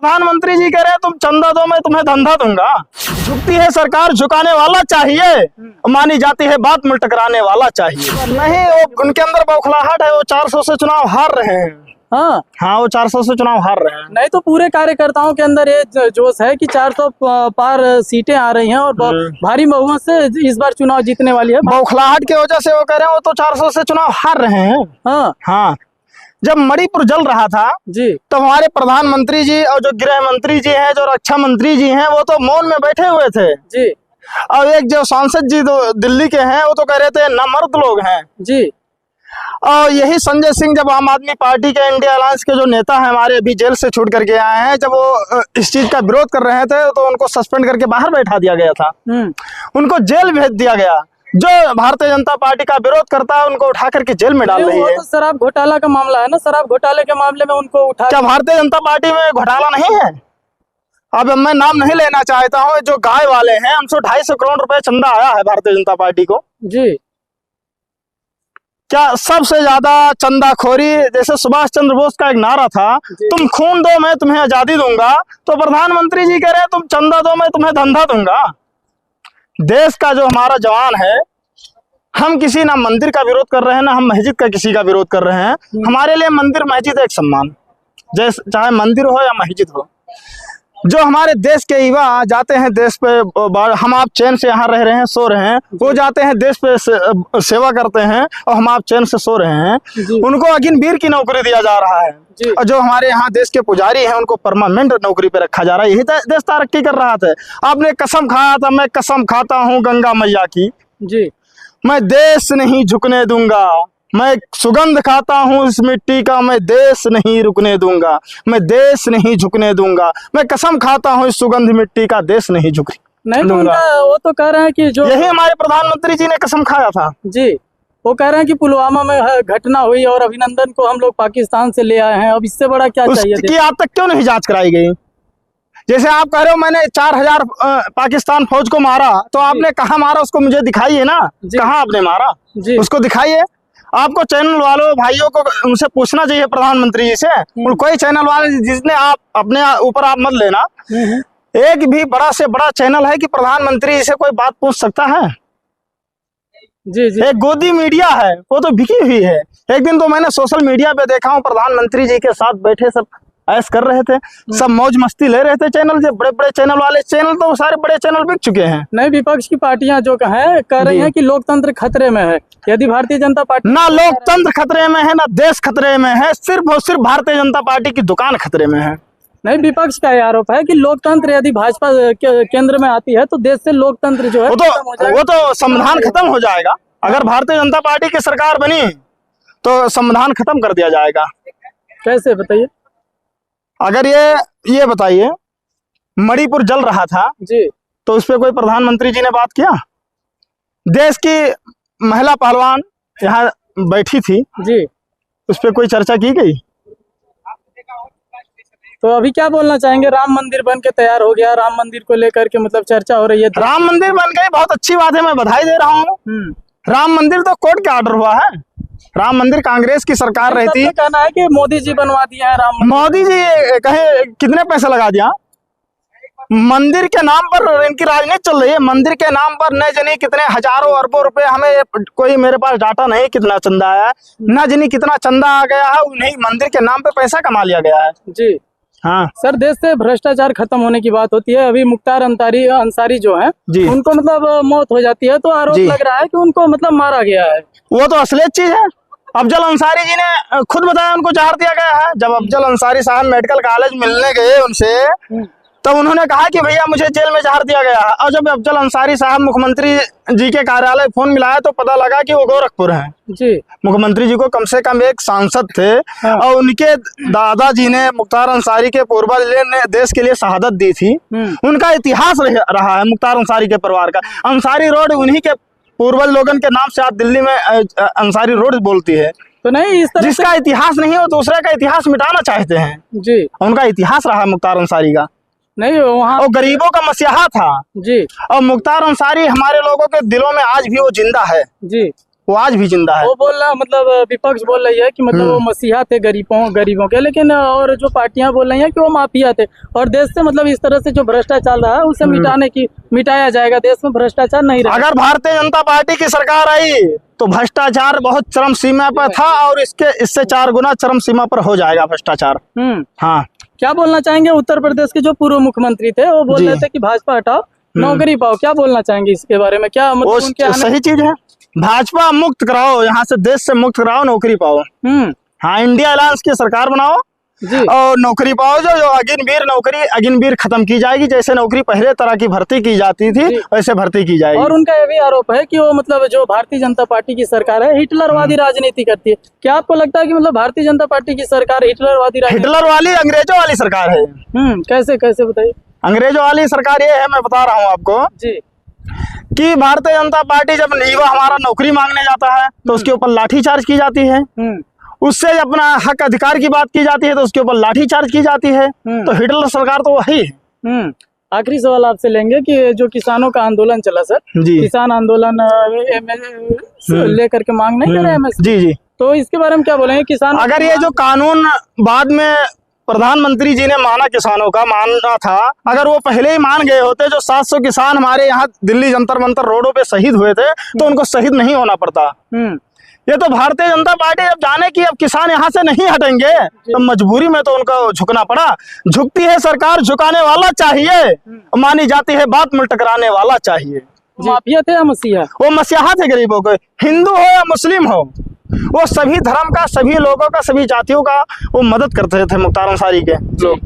प्रधानमंत्री जी कह रहे हैं तुम चंदा दो मैं तुम्हें धंधा दूंगा। झुकती है सरकार झुकाने वाला चाहिए, मानी जाती है बात मुंह टकराने वाला चाहिए। नहीं, वो उनके अंदर बौखलाहट है, वो 400 से चुनाव हार रहे हैं। हाँ, वो 400 से चुनाव हार रहे हैं। नहीं तो पूरे कार्यकर्ताओं के अंदर ये जोश है कि 400 पार सीटें आ रही हैं और भारी बहुमत से इस बार चुनाव जीतने वाली है। बौखलाहट की वजह से वो कह रहे हैं वो तो 400 से चुनाव हार रहे हैं। हाँ, जब मणिपुर जल रहा था जी, तो हमारे प्रधानमंत्री जी और जो गृह मंत्री जी हैं, जो रक्षा मंत्री जी हैं, वो तो मौन में बैठे हुए थे जी। और एक जो सांसद जी दिल्ली के हैं वो तो कह रहे थे नामर्द लोग हैं जी। और यही संजय सिंह जब आम आदमी पार्टी के इंडिया अलायंस के जो नेता हैं हमारे, अभी जेल से छूट करके आए हैं, जब वो इस चीज का विरोध कर रहे थे तो उनको सस्पेंड करके बाहर बैठा दिया गया था। उनको जेल भेज दिया गया। जो भारतीय जनता पार्टी का विरोध करता है उनको उठा करके जेल में डाल रही है। तो शराब घोटाला का मामला है ना, शराब घोटाले के मामले में उनको उठा। क्या भारतीय जनता पार्टी में घोटाला नहीं है? अब मैं नाम नहीं लेना चाहता हूँ, जो गाय वाले हैं उनसे 250 करोड़ रुपए चंदा आया है भारतीय जनता पार्टी को जी। क्या सबसे ज्यादा चंदाखोरी, जैसे सुभाष चंद्र बोस का एक नारा था, तुम खून दो मैं तुम्हें आजादी दूंगा, तो प्रधानमंत्री जी कह रहे हैं तुम चंदा दो मैं तुम्हें धंधा दूंगा। देश का जो हमारा जवान है, हम किसी ना मंदिर का विरोध कर रहे हैं ना हम मस्जिद का किसी का विरोध कर रहे हैं। हमारे लिए मंदिर मस्जिद एक सम्मान, जैसे चाहे मंदिर हो या मस्जिद हो। जो हमारे देश के युवा जाते हैं देश पे, हम आप चैन से यहाँ रह रहे हैं, सो रहे हैं, वो जाते हैं देश पे सेवा करते हैं और हम आप चैन से सो रहे हैं। उनको अग्निवीर की नौकरी दिया जा रहा है और जो हमारे यहाँ देश के पुजारी हैं उनको परमानेंट नौकरी पे रखा जा रहा है। यही देश तरक्की कर रहा था। आपने कसम खाया था, मैं कसम खाता हूँ गंगा मैया की जी, मैं देश नहीं झुकने दूंगा। मैं सुगंध खाता हूँ इस मिट्टी का, मैं देश नहीं रुकने दूंगा, मैं देश नहीं झुकने दूंगा। मैं कसम खाता हूँ इस सुगंध मिट्टी का, देश नहीं झुकने नहीं तो वो तो कह रहे हैं कि जो यही हमारे प्रधानमंत्री जी ने कसम खाया था जी। वो कह रहे हैं कि पुलवामा में घटना हुई और अभिनंदन को हम लोग पाकिस्तान से ले आए हैं, अब इससे बड़ा क्या चाहिए? उसकी आज तक क्यों नहीं जांच कराई गई? जैसे आप कह रहे हो मैंने 4000 पाकिस्तान फौज को मारा, तो आपने कहाँ मारा उसको मुझे दिखाइए ना, कहाँ आपने मारा उसको दिखाइए। आपको चैनल वालों भाइयों को उनसे पूछना चाहिए प्रधानमंत्री जी से। कोई चैनल वाले जिसने आप अपने ऊपर आप मत लेना, एक भी बड़ा से बड़ा चैनल है कि प्रधानमंत्री जी से कोई बात पूछ सकता है? जी जी। एक गोदी मीडिया है, वो तो बिकी हुई है। एक दिन तो मैंने सोशल मीडिया पे देखा हूँ प्रधानमंत्री जी के साथ बैठे सब ऐश कर रहे थे, सब मौज मस्ती ले रहे थे। चैनल से बड़े बड़े चैनल वाले, चैनल तो सारे बड़े चैनल बिक चुके हैं। नहीं, विपक्ष की पार्टियां जो कह रही हैं कि लोकतंत्र खतरे में है। यदि भारतीय जनता पार्टी ना लोकतंत्र खतरे में है ना देश खतरे में है, सिर्फ और सिर्फ भारतीय जनता पार्टी की दुकान खतरे में है। नहीं, विपक्ष का आरोप है कि लोकतंत्र यदि भाजपा केंद्र में आती है तो देश से लोकतंत्र जो है वो तो संविधान खत्म हो जाएगा। अगर भारतीय जनता पार्टी की सरकार बनी तो संविधान खत्म कर दिया जाएगा। कैसे बताइए? अगर ये बताइए, मणिपुर जल रहा था जी, तो उस पर कोई प्रधानमंत्री जी ने बात किया? देश की महिला पहलवान यहाँ बैठी थी जी, उस पर कोई चर्चा की गई? तो अभी क्या बोलना चाहेंगे? राम मंदिर बन के तैयार हो गया, राम मंदिर को लेकर के मतलब चर्चा हो रही है। राम मंदिर बन गई, बहुत अच्छी बात है, मैं बधाई दे रहा हूँ। राम मंदिर तो कोर्ट का ऑर्डर हुआ है। राम मंदिर कांग्रेस की सरकार रहती। कहना है कि मोदी जी बनवा दिया है राम। मोदी जी कहे कितने पैसे लगा दिया? मंदिर के नाम पर इनकी राजनीति चल रही है। मंदिर के नाम पर न जाने कितने हजारों अरबों रुपए, हमें कोई मेरे पास डाटा नहीं कितना चंदा आया है, न जाने कितना चंदा आ गया है, उन्हीं मंदिर के नाम पे पैसा कमा लिया गया है। जी हाँ सर, देश से भ्रष्टाचार खत्म होने की बात होती है। अभी मुख्तार अंसारी जो है उनको मतलब मौत हो जाती है तो आरोप लग रहा है कि उनको मतलब मारा गया है। वो तो असलियत चीज है। अफजल अंसारी जी ने खुद बताया उनको जहर दिया गया है। जब अफजल अंसारी साहब मेडिकल कॉलेज मिलने गए उनसे, तब उन्होंने कहा कि भैया मुझे जेल में जहर दिया गया है। और जब अफजल अंसारी साहब मुख्यमंत्री जी के कार्यालय फोन मिलाया तो पता लगा कि वो गोरखपुर हैं। जी, मुख्यमंत्री जी को कम से कम एक सांसद थे और उनके दादाजी ने, मुख्तार अंसारी के पूर्वज ने देश के लिए शहादत दी थी। उनका इतिहास रहा है मुख्तार अंसारी के परिवार का। अंसारी रोड उन्हीं के पूर्वज लोगन के नाम से आज दिल्ली में अंसारी रोड बोलती है। तो नहीं, इस तरह जिसका इतिहास नहीं है वो दूसरे का इतिहास मिटाना चाहते हैं। जी, उनका इतिहास रहा मुख्तार अंसारी का। नहीं, वहाँ वो गरीबों का मसीहा था जी। और मुख्तार अंसारी हमारे लोगों के दिलों में आज भी वो जिंदा है। जी, वो आज भी जिंदा है। वो बोल रहा मतलब विपक्ष बोल रही है कि मतलब वो मसीहा थे गरीबों के, लेकिन और जो पार्टियां बोल रही हैं कि वो माफिया थे, और देश से मतलब इस तरह से जो भ्रष्टाचार रहा है उसे मिटाया जाएगा, देश में भ्रष्टाचार नहीं रहा। अगर भारतीय जनता पार्टी की सरकार आई तो भ्रष्टाचार बहुत चरम सीमा पर था और इससे 4 गुना चरम सीमा पर हो जाएगा भ्रष्टाचार। हाँ, क्या बोलना चाहेंगे उत्तर प्रदेश के जो पूर्व मुख्यमंत्री थे, वो बोल रहे थे कि भाजपा हटाओ नौकरी पाओ, क्या बोलना चाहेंगे इसके बारे में? क्या मतलब उनके सही चीज है, भाजपा मुक्त कराओ, यहाँ से देश से मुक्त कराओ, नौकरी पाओ। हाँ, इंडिया अलायंस की सरकार बनाओ और नौकरी पाओ। जो अग्निवीर खत्म की जाएगी, जैसे नौकरी पहले तरह की भर्ती की जाती थी वैसे भर्ती की जाएगी। और उनका ये भी आरोप है कि वो मतलब जो भारतीय जनता पार्टी की सरकार है हिटलरवादी राजनीति करती है। क्या आपको लगता है कि मतलब भारतीय जनता पार्टी की सरकार हिटलर वाली अंग्रेजों वाली सरकार है? कैसे बताइए? अंग्रेजों वाली सरकार ये है, मैं बता रहा हूँ आपको जी, कि भारतीय जनता पार्टी जब युवा हमारा नौकरी मांगने जाता है तो उसके ऊपर लाठीचार्ज की जाती है, उससे अपना हक अधिकार की बात की जाती है तो उसके ऊपर लाठीचार्ज की जाती है। तो हिटलर सरकार तो वही है। आखिरी सवाल आपसे लेंगे कि जो किसानों का आंदोलन चला सर, किसान आंदोलन लेकर के मांग नहीं कर रहे हैं जी, तो इसके बारे में क्या बोलेंगे? किसान अगर ये जो कानून बाद में प्रधानमंत्री जी ने माना था, अगर वो पहले ही मान गए होते, जो 700 किसान हमारे यहाँ दिल्ली जंतर मंतर रोडों पे शहीद हुए थे, तो उनको शहीद नहीं होना पड़ता। ये तो भारतीय जनता पार्टी जब जाने की अब किसान यहाँ से नहीं हटेंगे तो मजबूरी में तो उनको झुकना पड़ा। झुकती है सरकार, झुकाने वाला चाहिए, मानी जाती है बात में टकराने वाला चाहिए। माफिया थे या मसीहा? वो मसीहा थे गरीबों को, हिंदू हो या मुस्लिम हो, वो सभी धर्म का, सभी लोगों का, सभी जातियों का वो मदद करते थे मुख्तार अंसारी के लोग।